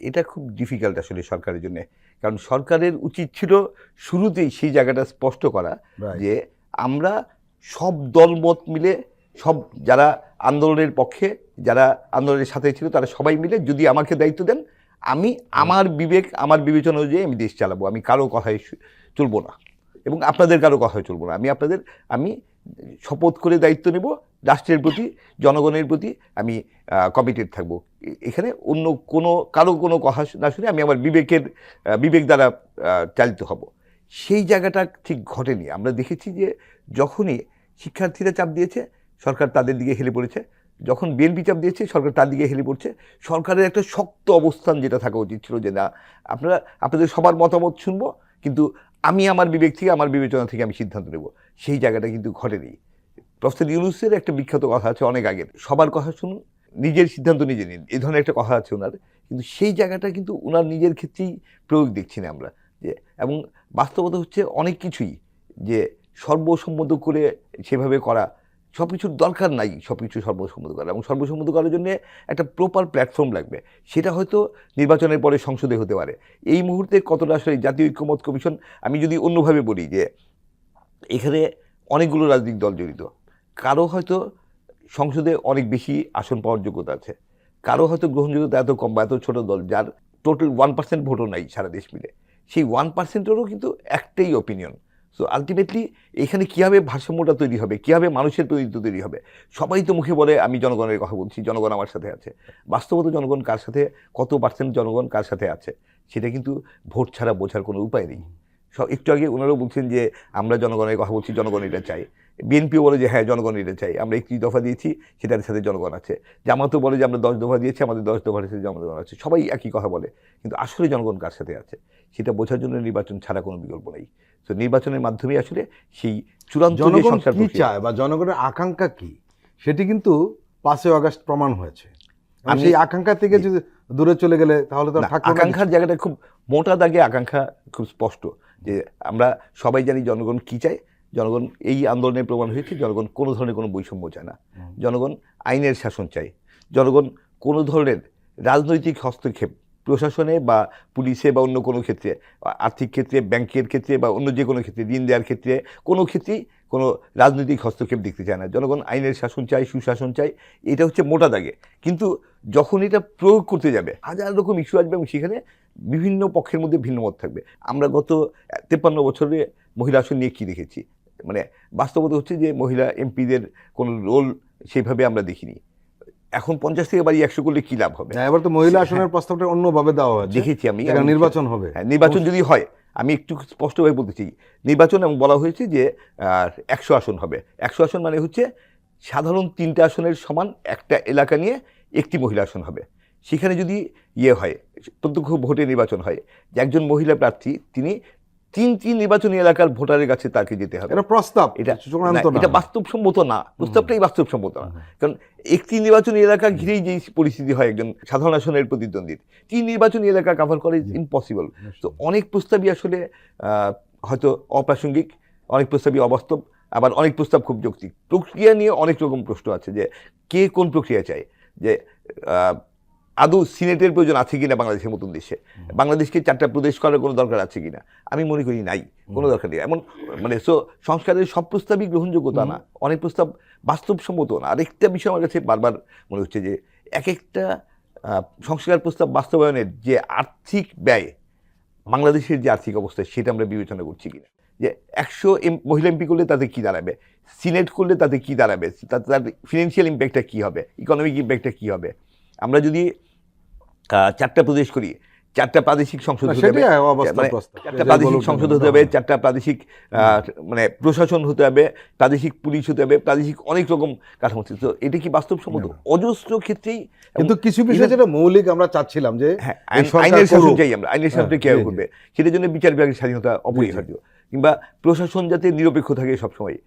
এটা খুব ডিফিকাল্ট আসলে সরকারের জন্য, কারণ সরকারের উচিত ছিল শুরুতেই সেই জায়গাটা স্পষ্ট করা যে আমরা সব দলমত মিলে, সব যারা আন্দোলনের পক্ষে, যারা আন্দোলনের সাথে ছিল, তারা সবাই মিলে যদি আমাকে দায়িত্ব দেন, আমি আমার বিবেক, আমার বিবেচনা অনুযায়ী আমি দেশ চালাবো, আমি কারো কথায় চলবো না এবং আপনাদের কারো কথায় চলবো না। আমি শপথ করে দায়িত্ব নেব, রাষ্ট্রের প্রতি, জনগণের প্রতি আমি কমিটেড থাকবো। এখানে অন্য কারো কোনো কথা না শুনে আমি আমার বিবেক দ্বারা চালিত হব। সেই জায়গাটা ঠিক ঘটেনি। আমরা দেখেছি যে যখনই শিক্ষার্থীরা চাপ দিয়েছে, সরকার তাদের দিকে হেলে পড়েছে, যখন বিএনপি চাপ দিয়েছে, সরকার তার দিকে হেলে পড়ছে। সরকারের একটা শক্ত অবস্থান যেটা থাকা উচিত ছিল যে না, আপনাদের সবার মতামত শুনবো, কিন্তু আমি আমার বিবেক থেকে, আমার বিবেচনা থেকে আমি সিদ্ধান্ত নেব, সেই জায়গাটা কিন্তু ঘটেনি। প্রফেসর ইউনূসের একটা বিখ্যাত কথা আছে অনেক আগের, সবার কথা শুনুন, নিজের সিদ্ধান্ত নিজে নিন, এই ধরনের একটা কথা আছে ওনার। কিন্তু সেই জায়গাটা কিন্তু ওনার নিজের ক্ষেত্রেই প্রয়োগ দেখছি না আমরা। যে এবং বাস্তবতা হচ্ছে অনেক কিছুই যে সর্বসম্মত করে সেভাবে করা, সব কিছুর দরকার নাই সব কিছু সর্বসম্মত করা, এবং সর্বসম্মত করার জন্য একটা প্রপার প্ল্যাটফর্ম লাগবে। সেটা হয়তো নির্বাচনের পরে সংসদে হতে পারে। এই মুহূর্তে কতটা আসলে জাতীয় ঐক্যমত কমিশন, আমি যদি অন্যভাবে বলি যে এখানে অনেকগুলো রাজনৈতিক দল জড়িত, কারো হয়তো সংসদে অনেক বেশি আসন পাওয়ার যোগ্যতা আছে, কারো হয়তো গ্রহণযোগ্যতা এত কম বা এত ছোট দল যার টোটাল 1% ভোটও নাই সারা দেশ মিলে, সেই 1%-এরও কিন্তু একটাই অপিনিয়ন। সো আলটিমেটলি এখানে কীভাবে ভারসাম্যটা তৈরি হবে, কীভাবে মানুষের প্রতিনিধিত্ব তৈরি হবে? সবাই তো মুখে বলে আমি জনগণের কথা বলছি, জনগণ আমার সাথে আছে। বাস্তবত জনগণ কার সাথে, কত পার্সেন্ট জনগণ কার সাথে আছে, সেটা কিন্তু ভোট ছাড়া বোঝার কোনো উপায় নেই। একটু আগে ওনারাও বলছেন যে আমরা জনগণের কথা বলছি, জনগণ এটা চাই। বিএনপিও বলে যে হ্যাঁ জনগণ এটা চাই, আমরা 31 দফা দিয়েছি, সেটার সাথে জনগণ আছে। জামাতও বলে যে আমরা 10 দফা দিয়েছি, আমাদের 10 দফার সাথে জনগণ আছে। সবাই একই কথা বলে, কিন্তু আসলে জনগণ কার সাথে আছে সেটা বোঝার জন্য নির্বাচন ছাড়া কোনো বিকল্প নেই। তো নির্বাচনের মাধ্যমে আসলে সেই চূড়ান্ত জনগণ কি চায় বা জনগণের আকাঙ্ক্ষা কি, সেটি কিন্তু 5ই আগস্ট প্রমাণ হয়েছে। আমি সেই আকাঙ্ক্ষা থেকে যদি দূরে চলে গেলে তাহলে তো আকাঙ্ক্ষার জায়গাটা খুব মোটা দাগে, আকাঙ্ক্ষা খুব স্পষ্ট যে আমরা সবাই জানি জনগণ কি চায়। জনগণ এই আন্দোলনের প্রমাণ হয়েছে, জনগণ কোনো ধরনের কোনো বৈষম্য চায় না, জনগণ আইনের শাসন চায়, জনগণ কোনো ধরনের রাজনৈতিক হস্তক্ষেপ প্রশাসনে বা পুলিশে বা অন্য কোনো ক্ষেত্রে, আর্থিক ক্ষেত্রে, ব্যাংকের ক্ষেত্রে বা অন্য যে কোনো ক্ষেত্রে, ঋণ দেওয়ার ক্ষেত্রে, কোনো ক্ষেত্রেই কোনো রাজনৈতিক হস্তক্ষেপ দেখতে চায় না। জনগণ আইনের শাসন চায়, সুশাসন চায়। এটা হচ্ছে মোটা দাগে। কিন্তু যখন এটা প্রয়োগ করতে যাবে, হাজার রকম ইস্যু আসবে এবং সেখানে বিভিন্ন পক্ষের মধ্যে ভিন্ন মত থাকবে। আমরা গত 53 বছরে মহিলা আসন নিয়ে কী দেখেছি? মানে বাস্তবতা হচ্ছে যে মহিলা এমপিদের কোনো রোল সেইভাবে আমরা দেখিনি। এখন 50 থেকে বাড়ি 100 করলে কি লাভ হবে? এবার তো মহিলা আসনের প্রস্তাবটা অন্যভাবে দেওয়া হয়েছে, দেখেছি আমি। নির্বাচন হবে, নির্বাচন যদি হয়, আমি একটু স্পষ্টভাবে বলতেছি, নির্বাচন এবং বলা হয়েছে যে 100 আসন হবে। 100 আসন মানে হচ্ছে সাধারণ 3টা আসনের সমান একটা এলাকা নিয়ে একটি মহিলা আসন হবে। সেখানে যদি হয়, প্রত্যক্ষ ভোটে নির্বাচন হয়, যে একজন মহিলা প্রার্থী তিনি 3টি নির্বাচনী এলাকার ভোটারের কাছে তাকে যেতে হবে। এটা প্রস্তাব, এটা বাস্তবসম্মত না। প্রস্তাবটাই বাস্তবসম্মত না, কারণ একটি নির্বাচনী এলাকা ঘিরেই যেই পরিস্থিতি হয় একজন সাধারণ আসনের প্রতিদ্বন্দ্বীর, 3 নির্বাচনী এলাকা কভার করা ইম্পসিবল। তো অনেক প্রস্তাবই আসলে হয়তো অপ্রাসঙ্গিক, অনেক প্রস্তাবই অবাস্তব, আবার অনেক প্রস্তাব খুব যৌক্তিক। প্রক্রিয়া নিয়ে অনেক রকম প্রশ্ন আছে যে কে কোন প্রক্রিয়া চায়, যে আদৌ সিনেটের প্রয়োজন আছে কিনা বাংলাদেশের মতন দেশে, বাংলাদেশকে 4টা প্রদেশ করার কোনো দরকার আছে কিনা, আমি মনে করি নাই, কোনো দরকার নেই। এমন সংস্কারের সব প্রস্তাবই গ্রহণযোগ্যতা না, অনেক প্রস্তাব বাস্তবসম্মত না। আরেকটা বিষয় আমার কাছে বারবার মনে হচ্ছে যে এক একটা সংস্কার প্রস্তাব বাস্তবায়নের যে আর্থিক ব্যয়, বাংলাদেশের যে আর্থিক অবস্থা, সেটা আমরা বিবেচনা করছি কিনা। যে 100 মহিলা এমপি করলে তাতে কী দাঁড়াবে, সিনেট করলে তাতে কী দাঁড়াবে, তার ফিনান্সিয়াল ইম্প্যাক্টটা কী হবে, ইকোনমিক ইম্প্যাক্টটা কী হবে। আমরা যদি 4টা প্রদেশ করি, 4টা প্রাদেশিক সংসদ হতে হবে, 4টা প্রাদেশিক সংসদ হতে হবে, 4টা প্রাদেশিক মানে প্রশাসন হতে হবে, প্রাদেশিক পুলিশ হতে হবে, প্রাদেশিক অনেক রকম কাঠামো। তো এটা কি বাস্তবসম্মত? অজস্র ক্ষেত্রেই। কিন্তু কিছু বিষয় যেটা মৌলিক আমরা চাচ্ছিলাম যে আইনের শাসন চাই, আমরা আইনের শাসনটা কেউ করবে, সেটার জন্য বিচার বিভাগের স্বাধীনতা অপরিহার্য, কিংবা প্রশাসন যাতে নিরপেক্ষ থাকে সবসময়,